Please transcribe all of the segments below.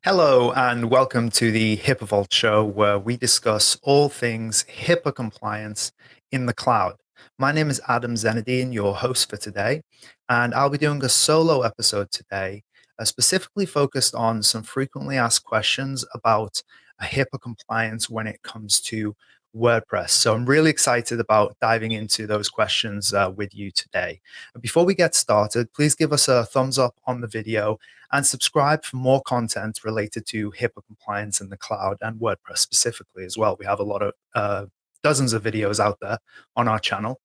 Hello, and welcome to the HIPAA Vault Show, where we discuss all things HIPAA compliance in the cloud. My name is Adam Zenedine, your host for today, and I'll be doing a solo episode today, specifically focused on some frequently asked questions about HIPAA compliance when it comes to WordPress. So I'm really excited about diving into those questions with you today. Before we get started, please give us a thumbs up on the video and subscribe for more content related to HIPAA compliance in the cloud and WordPress specifically as well. We have a lot of dozens of videos out there on our channel.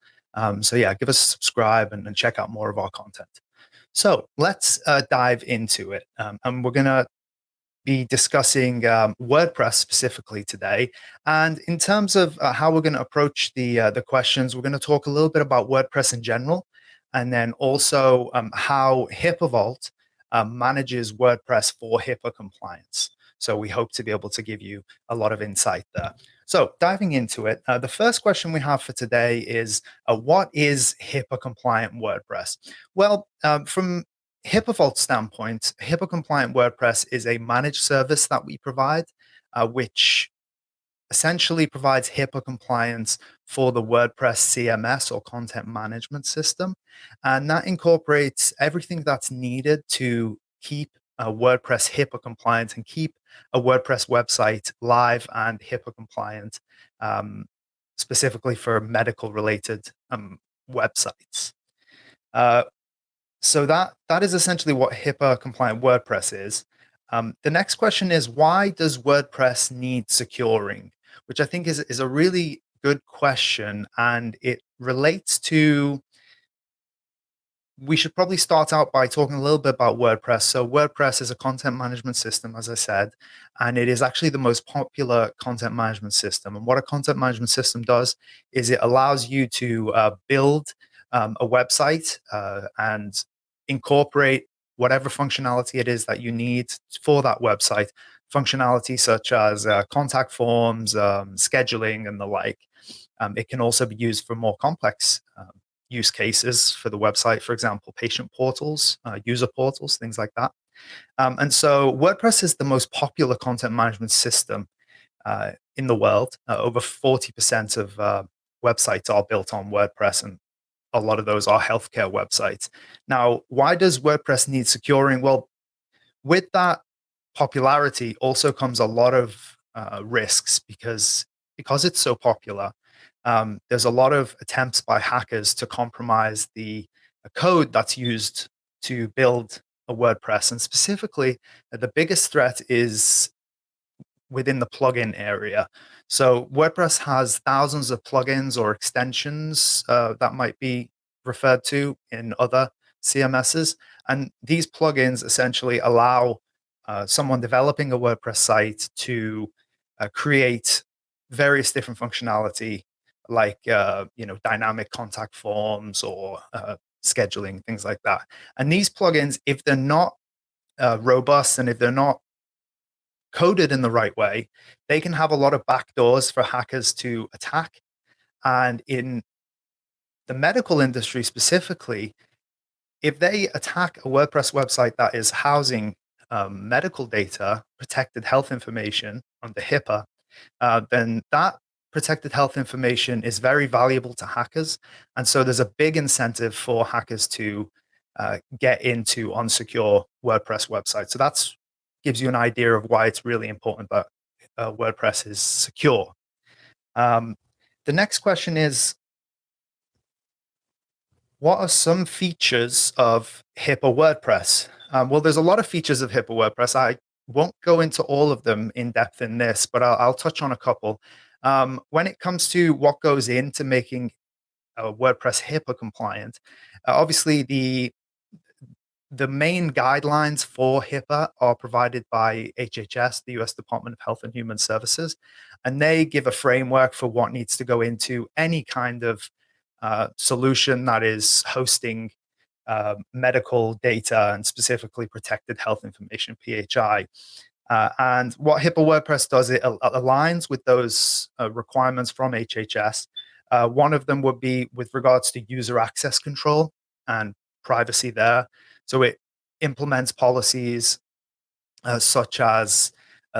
So yeah, give us a subscribe and check out more of our content. So let's dive into it. And we're going to be discussing WordPress specifically today. And in terms of how we're going to approach the questions, we're going to talk a little bit about WordPress in general, and then also how HIPAA Vault manages WordPress for HIPAA compliance. So we hope to be able to give you a lot of insight there. So diving into it, the first question we have for today is, what is HIPAA compliant WordPress? Well, from HIPAA Vault standpoint, HIPAA compliant WordPress is a managed service that we provide, which essentially provides HIPAA compliance for the WordPress CMS or content management system. And that incorporates everything that's needed to keep WordPress HIPAA compliant and keep a WordPress website live and HIPAA compliant, specifically for medical related websites. So that is essentially what HIPAA compliant WordPress is. The next question is, why does WordPress need securing? Which I think is a really good question, and it relates to, we should probably start out by talking a little bit about WordPress. So WordPress is a content management system, as I said, and it is actually the most popular content management system. And what a content management system does is it allows you to build a website and incorporate whatever functionality it is that you need for that website, functionality such as contact forms, scheduling, and the like. It can also be used for more complex use cases for the website, for example, patient portals, user portals, things like that. And so WordPress is the most popular content management system in the world. Over 40% of websites are built on WordPress, and a lot of those are healthcare websites. Now, why does WordPress need securing? Well, with that popularity also comes a lot of risks because it's so popular. There's a lot of attempts by hackers to compromise the code that's used to build a WordPress, and specifically, the biggest threat is within the plugin area. So WordPress has thousands of plugins or extensions that might be referred to in other CMSs. And these plugins essentially allow someone developing a WordPress site to create various different functionality, like dynamic contact forms or scheduling, things like that. And these plugins, if they're not robust and if they're not coded in the right way, they can have a lot of backdoors for hackers to attack. And in the medical industry specifically, if they attack a WordPress website that is housing medical data, protected health information under HIPAA, then that protected health information is very valuable to hackers. And so there's a big incentive for hackers to get into unsecure WordPress websites. So that's gives you an idea of why it's really important that WordPress is secure. The next question is, what are some features of HIPAA WordPress? Well, there's a lot of features of HIPAA WordPress. I won't go into all of them in depth in this, but I'll touch on a couple. When it comes to what goes into making WordPress HIPAA compliant, obviously the main guidelines for HIPAA are provided by HHS, the US Department of Health and Human Services, and they give a framework for what needs to go into any kind of solution that is hosting medical data and specifically protected health information, PHI. And what HIPAA WordPress does, it aligns with those requirements from HHS. One of them would be with regards to user access control and privacy there. So it implements policies such as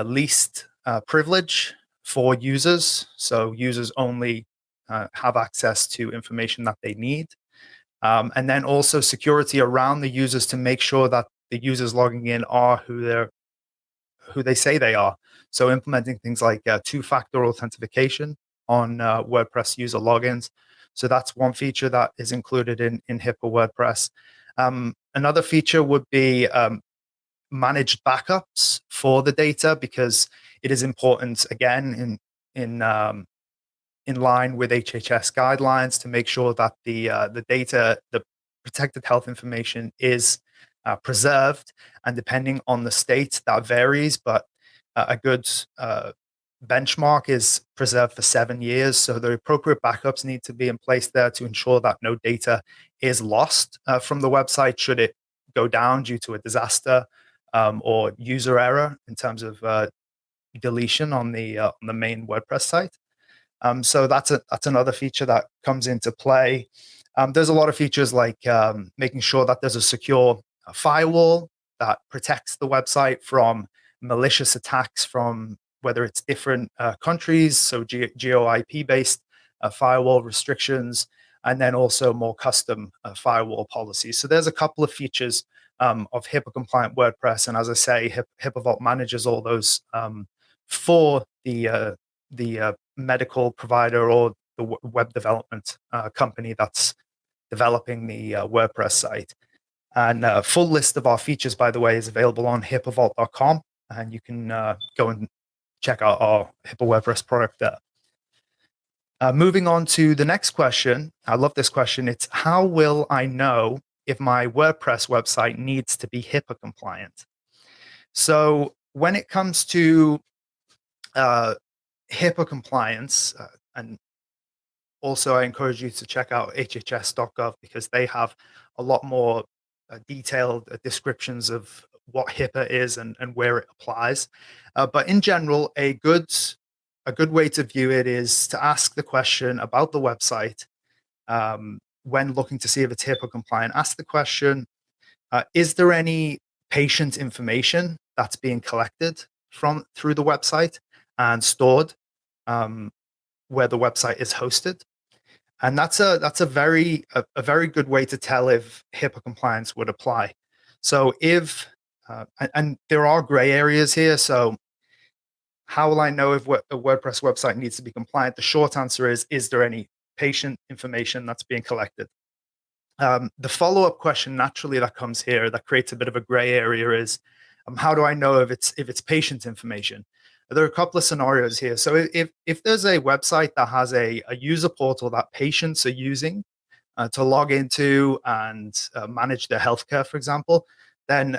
least privilege for users. So users only have access to information that they need. And then also security around the users to make sure that the users logging in are who they say they are. So implementing things like two-factor authentication on WordPress user logins. So that's one feature that is included in HIPAA WordPress. Another feature would be managed backups for the data, because it is important, again, in line with HHS guidelines, to make sure that the data, the protected health information, is preserved. And depending on the state, that varies, but a good benchmark is preserved for 7 years. So the appropriate backups need to be in place there to ensure that no data is lost from the website should it go down due to a disaster or user error in terms of deletion on the main WordPress site. So that's another feature that comes into play. There's a lot of features like making sure that there's a secure firewall that protects the website from malicious attacks from whether it's different countries, so geo-IP based firewall restrictions, and then also more custom firewall policies. So there's a couple of features of HIPAA compliant WordPress, and as I say, HIPAA Vault manages all those for the medical provider or the web development company that's developing the WordPress site. And a full list of our features, by the way, is available on HIPAAVault.com, and you can go and check out our HIPAA WordPress product there. Moving on to the next question. I love this question. It's, how will I know if my WordPress website needs to be HIPAA compliant? So when it comes to HIPAA compliance, and also I encourage you to check out hhs.gov, because they have a lot more detailed descriptions of what HIPAA is and where it applies. But in general, a good way to view it is to ask the question about the website when looking to see if it's HIPAA compliant. Ask the question, is there any patient information that's being collected through the website and stored where the website is hosted? And that's a very good way to tell if HIPAA compliance would apply. So if and there are gray areas here. So how will I know if a WordPress website needs to be compliant? The short answer is there any patient information that's being collected? The follow-up question naturally that comes here that creates a bit of a gray area is, how do I know if it's patient information? There are a couple of scenarios here. So if there's a website that has a user portal that patients are using to log into and manage their healthcare, for example, then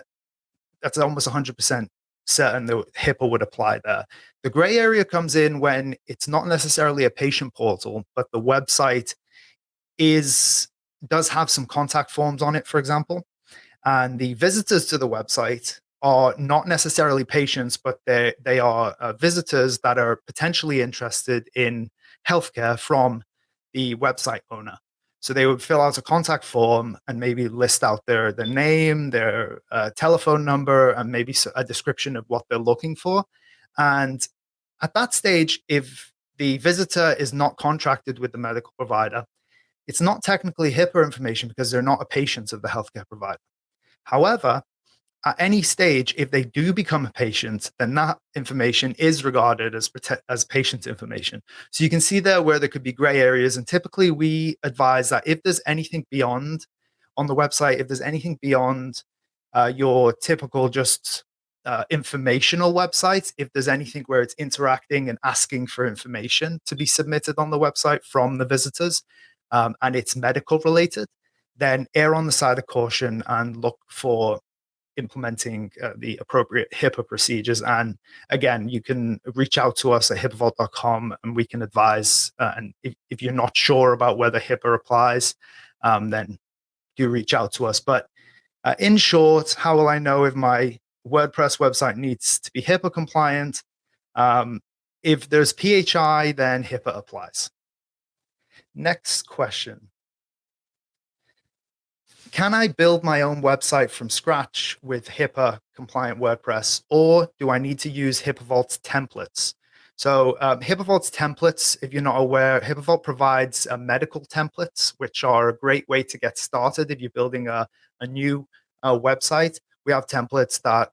that's almost 100% certain that HIPAA would apply there. The gray area comes in when it's not necessarily a patient portal, but the website does have some contact forms on it, for example, and the visitors to the website are not necessarily patients, but they are visitors that are potentially interested in healthcare from the website owner. So they would fill out a contact form and maybe list out their name, their telephone number, and maybe a description of what they're looking for. And at that stage, if the visitor is not contracted with the medical provider, it's not technically HIPAA information because they're not a patient of the healthcare provider. However, at any stage, if they do become a patient, then that information is regarded as patient information. So you can see there where there could be gray areas. And typically we advise that if there's anything beyond on the website, if there's anything beyond your typical just informational website, if there's anything where it's interacting and asking for information to be submitted on the website from the visitors, and it's medical related, then err on the side of caution and look for implementing the appropriate HIPAA procedures. And again, you can reach out to us at HIPAAVault.com and we can advise. And if you're not sure about whether HIPAA applies, then do reach out to us. But in short, how will I know if my WordPress website needs to be HIPAA compliant? If there's PHI, then HIPAA applies. Next question. Can I build my own website from scratch with HIPAA compliant WordPress, or do I need to use HIPAA Vault's templates? So HIPAA Vault's templates, if you're not aware, HIPAA Vault provides medical templates, which are a great way to get started if you're building a new website. We have templates that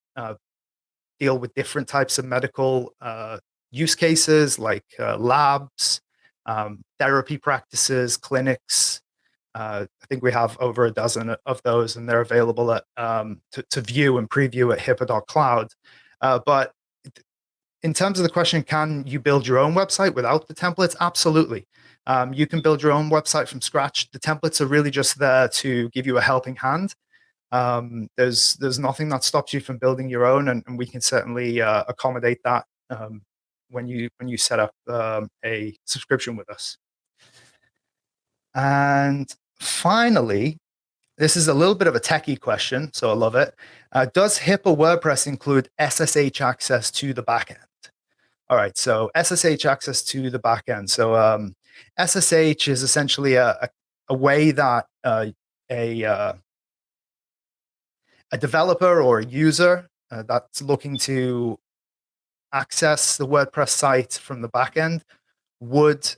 deal with different types of medical use cases like labs, therapy practices, clinics. I think we have over a dozen of those, and they're available to view and preview at HIPAA.cloud. But in terms of the question, can you build your own website without the templates? Absolutely. You can build your own website from scratch. The templates are really just there to give you a helping hand. There's nothing that stops you from building your own, and we can certainly accommodate that when you set up a subscription with us. And finally, this is a little bit of a techie question, so I love it. Does HIPAA WordPress include SSH access to the backend? All right, so SSH access to the backend. So SSH is essentially a way that a developer or a user that's looking to access the WordPress site from the backend would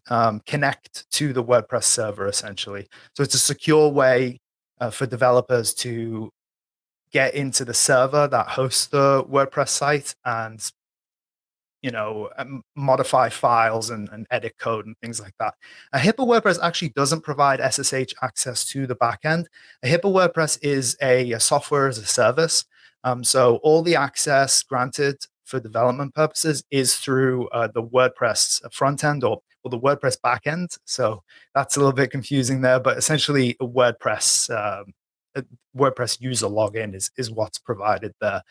connect to the WordPress server, essentially. So it's a secure way for developers to get into the server that hosts the WordPress site and modify files and edit code and things like that. A HIPAA WordPress actually doesn't provide SSH access to the backend. A HIPAA WordPress is a software as a service. So all the access granted for development purposes is through the WordPress front end or the WordPress backend. So that's a little bit confusing there, but essentially a WordPress user login is what's provided there.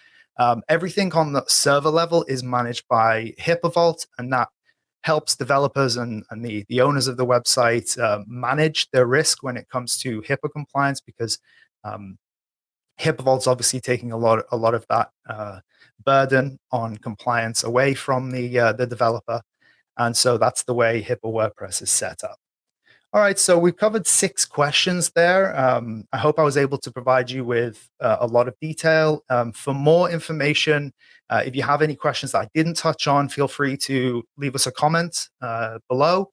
Everything on the server level is managed by HIPAA Vault, and that helps developers and the owners of the website manage their risk when it comes to HIPAA compliance, because HIPAA Vault's obviously taking a lot of that burden on compliance away from the developer, and so that's the way HIPAA WordPress is set up. All right, so we've covered 6 questions there. I hope I was able to provide you with a lot of detail. For more information, if you have any questions that I didn't touch on, feel free to leave us a comment below,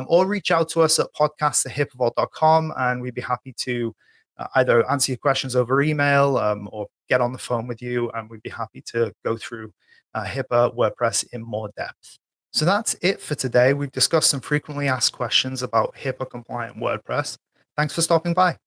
or reach out to us at podcast@hipavault.com, and we'd be happy to either answer your questions over email or get on the phone with you, and we'd be happy to go through HIPAA WordPress in more depth. So that's it for today. We've discussed some frequently asked questions about HIPAA compliant WordPress. Thanks for stopping by.